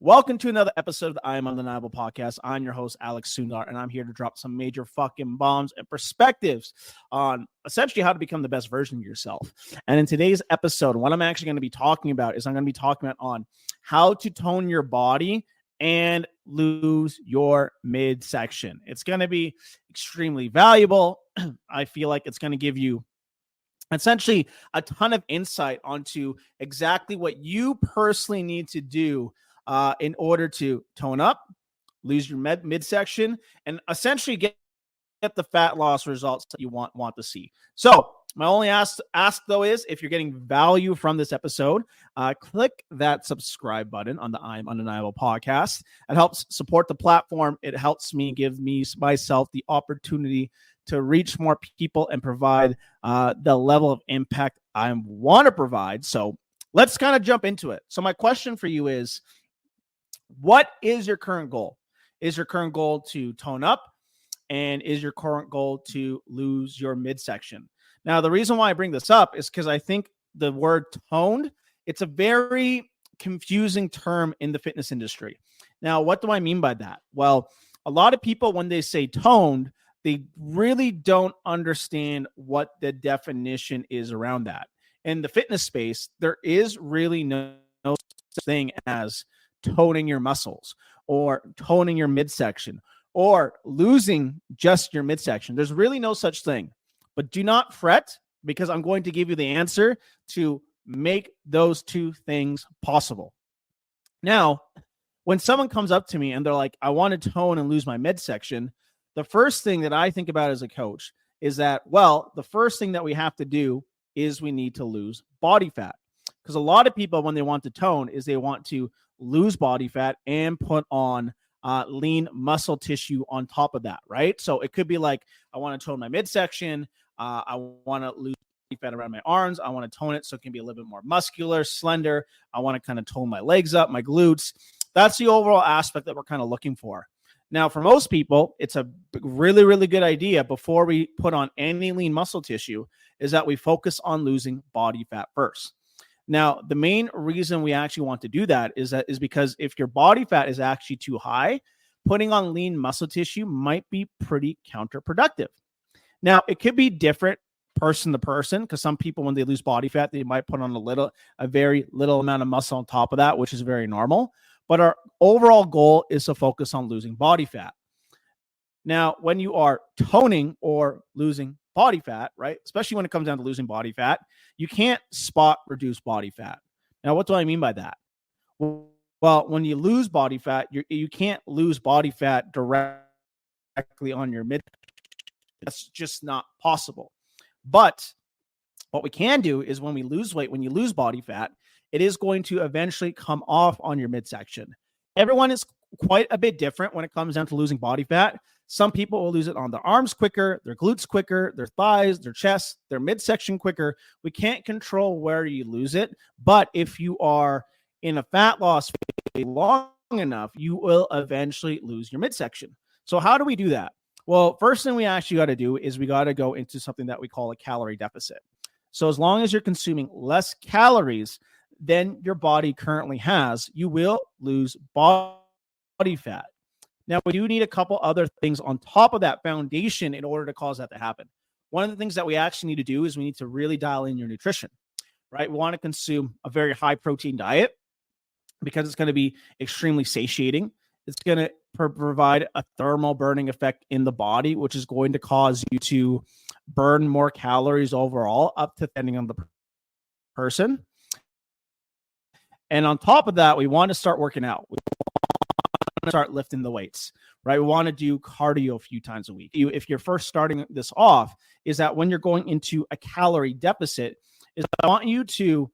Welcome to another episode of the I Am Undeniable podcast. I'm your host, Alex Sundar, and I'm here to drop some major fucking bombs and perspectives on essentially how to become the best version of yourself. And in today's episode, what I'm actually going to be talking about is I'm going to be talking about on how to tone your body and lose your midsection. It's going to be extremely valuable. I feel like it's going to give you essentially a ton of insight onto exactly what you personally need to do in order to tone up, lose your midsection, and essentially get the fat loss results that you want to see. So my only ask though is, if you're getting value from this episode, click that subscribe button on the I Am Undeniable podcast. It helps support the platform. It helps me give myself the opportunity to reach more people and provide the level of impact I want to provide. So let's kind of jump into it. So my question for you is, what is your current goal? Is your current goal to tone up? And is your current goal to lose your midsection? Now, the reason why I bring this up is because I think the word toned, it's a very confusing term in the fitness industry. Now, what do I mean by that? Well, a lot of people, when they say toned, they really don't understand what the definition is around that. In the fitness space, there is really no such thing as toning your muscles or toning your midsection or losing just your midsection. There's really no such thing. But do not fret, because I'm going to give you the answer to make those two things possible. Now, when someone comes up to me and they're like, I want to tone and lose my midsection, the first thing that I think about as a coach is that, well, the first thing that we have to do is we need to lose body fat. Because a lot of people, when they want to tone, is they want to lose body fat and put on lean muscle tissue on top of that, right? So it could be like, I want to tone my midsection. I want to lose body fat around my arms. I want to tone it so it can be a little bit more muscular, slender. I want to kind of tone my legs up, my glutes. That's the overall aspect that we're kind of looking for. Now, for most people, it's a really, really good idea before we put on any lean muscle tissue is that we focus on losing body fat first. Now, the main reason we actually want to do that is because if your body fat is actually too high, putting on lean muscle tissue might be pretty counterproductive. Now, it could be different person to person, because some people, when they lose body fat, they might put on a very little amount of muscle on top of that, which is very normal. But our overall goal is to focus on losing body fat. Now, when you are toning or losing body fat, right, especially when it comes down to losing body fat, you can't spot reduce body fat. Now, what do I mean by that? Well, when you lose body fat, you can't lose body fat directly on your mid. That's just not possible. But what we can do is, when we lose weight, when you lose body fat, it is going to eventually come off on your midsection. Everyone is quite a bit different when it comes down to losing body fat. Some people will lose it on their arms quicker, their glutes quicker, their thighs, their chest, their midsection quicker. We can't control where you lose it. But if you are in a fat loss phase long enough, you will eventually lose your midsection. So how do we do that? Well, first thing we actually got to do is we got to go into something that we call a calorie deficit. So as long as you're consuming less calories than your body currently has, you will lose body fat. Now, we do need a couple other things on top of that foundation in order to cause that to happen. One of the things that we actually need to do is we need to really dial in your nutrition, right? We want to consume a very high protein diet because it's going to be extremely satiating. It's going to provide a thermal burning effect in the body, which is going to cause you to burn more calories overall, up to depending on the person. And on top of that, we want to start working out. We want to start lifting the weights, right? We want to do cardio a few times a week. If you're first starting this off, is that when you're going into a calorie deficit, is I want you to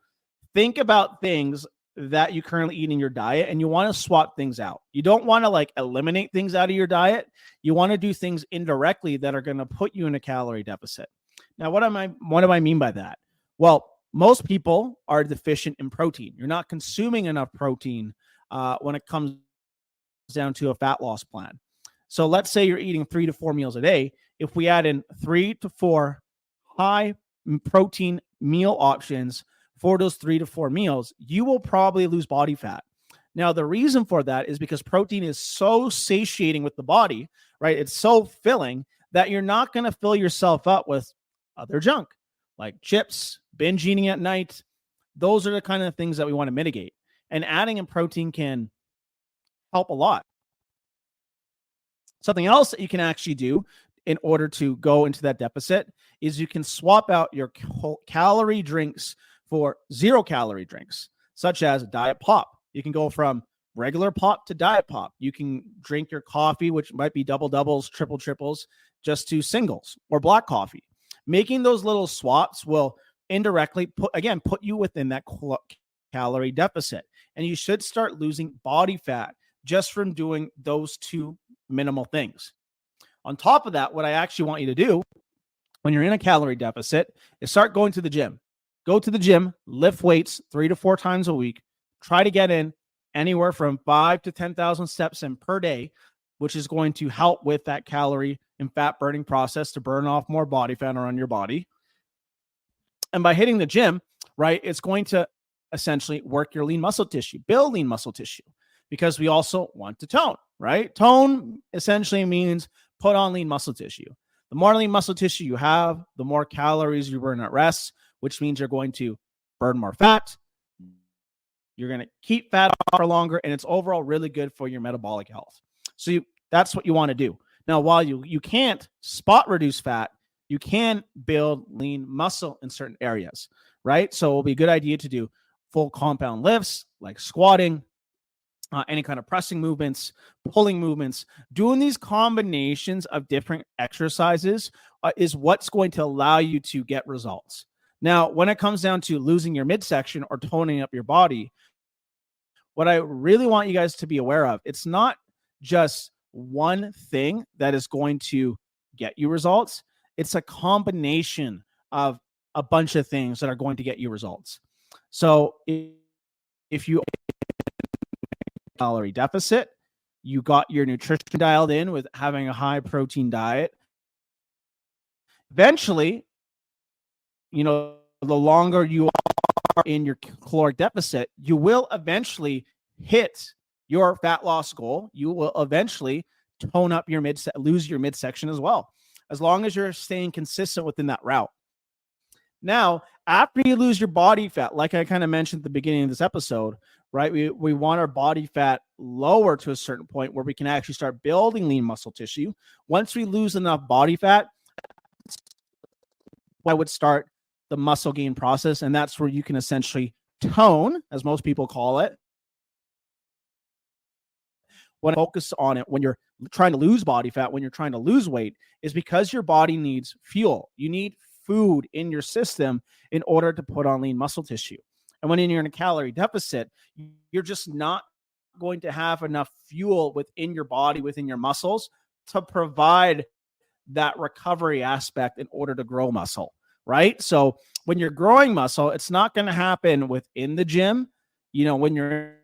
think about things that you currently eat in your diet, and you want to swap things out. You don't want to like eliminate things out of your diet. You want to do things indirectly that are going to put you in a calorie deficit. Now, what do I mean by that? Well, most people are deficient in protein. You're not consuming enough protein when it comes down to a fat loss plan. So let's say you're eating 3 to 4 meals a day. If we add in 3 to 4 high protein meal options for those 3 to 4 meals, you will probably lose body fat. Now, the reason for that is because protein is so satiating with the body, right? It's so filling that you're not going to fill yourself up with other junk like chips, binge eating at night. Those are the kind of things that we want to mitigate. And adding in protein can help a lot. Something else that you can actually do in order to go into that deficit is you can swap out your calorie drinks for 0-calorie drinks, such as Diet Pop. You can go from regular pop to Diet Pop. You can drink your coffee, which might be double doubles, triple triples, just to singles, or black coffee. Making those little swaps will indirectly put you within that calorie deficit. And you should start losing body fat just from doing those two minimal things. On top of that, what I actually want you to do when you're in a calorie deficit is start going to the gym. Go to the gym, lift weights 3 to 4 times a week. Try to get in anywhere from 5 to 10,000 steps in per day, which is going to help with that calorie and fat burning process to burn off more body fat around your body. And by hitting the gym, right, it's going to essentially work your lean muscle tissue, build lean muscle tissue, because we also want to tone, right? Tone essentially means put on lean muscle tissue. The more lean muscle tissue you have, the more calories you burn at rest, which means you're going to burn more fat. You're going to keep fat for longer, and it's overall really good for your metabolic health. So that's what you want to do. Now, while you can't spot reduce fat, you can build lean muscle in certain areas, right? So it'll be a good idea to do full compound lifts like squatting, any kind of pressing movements, pulling movements. Doing these combinations of different exercises is what's going to allow you to get results. Now, when it comes down to losing your midsection or toning up your body, what I really want you guys to be aware of, it's not just one thing that is going to get you results. It's a combination of a bunch of things that are going to get you results. So if you calorie deficit, you got your nutrition dialed in with having a high protein diet, eventually, the longer you are in your caloric deficit, you will eventually hit your fat loss goal. You will eventually tone up your lose your midsection as well, as long as you're staying consistent within that route. Now, after you lose your body fat, like I kind of mentioned at the beginning of this episode, right? We want our body fat lower to a certain point where we can actually start building lean muscle tissue. Once we lose enough body fat, I would start the muscle gain process, and that's where you can essentially tone, as most people call it. When I focus on it, when you're trying to lose body fat, when you're trying to lose weight, is because your body needs fuel. You need food in your system in order to put on lean muscle tissue. And when you're in a calorie deficit, you're just not going to have enough fuel within your body, within your muscles, to provide that recovery aspect in order to grow muscle, right? So when you're growing muscle, it's not going to happen within the gym. When you're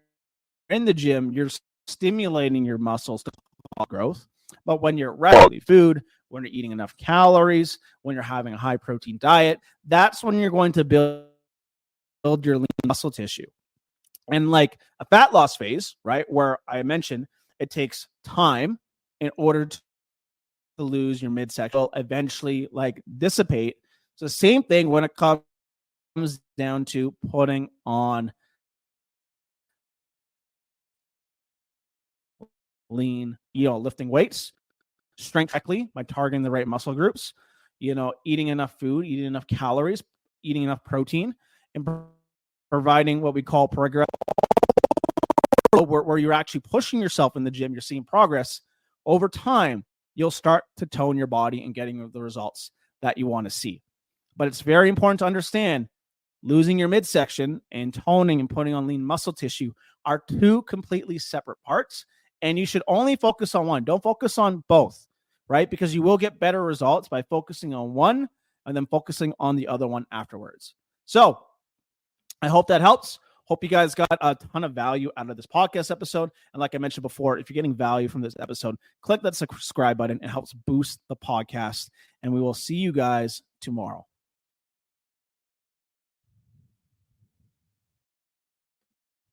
in the gym, you're stimulating your muscles to growth. But when you're regularly food, when you're eating enough calories, when you're having a high protein diet, that's when you're going to build your lean muscle tissue. And like a fat loss phase, right, where I mentioned it takes time in order to lose your midsection, will eventually dissipate. It's the same thing when it comes down to putting on lean, lifting weights, strength correctly by targeting the right muscle groups, eating enough food, eating enough calories, eating enough protein, and providing what we call progress, where you're actually pushing yourself in the gym, you're seeing progress. Over time, you'll start to tone your body and getting the results that you want to see. But it's very important to understand losing your midsection and toning and putting on lean muscle tissue are two completely separate parts. And you should only focus on one. Don't focus on both, right? Because you will get better results by focusing on one and then focusing on the other one afterwards. So I hope that helps. Hope you guys got a ton of value out of this podcast episode. And like I mentioned before, if you're getting value from this episode, click that subscribe button. It helps boost the podcast. And we will see you guys tomorrow.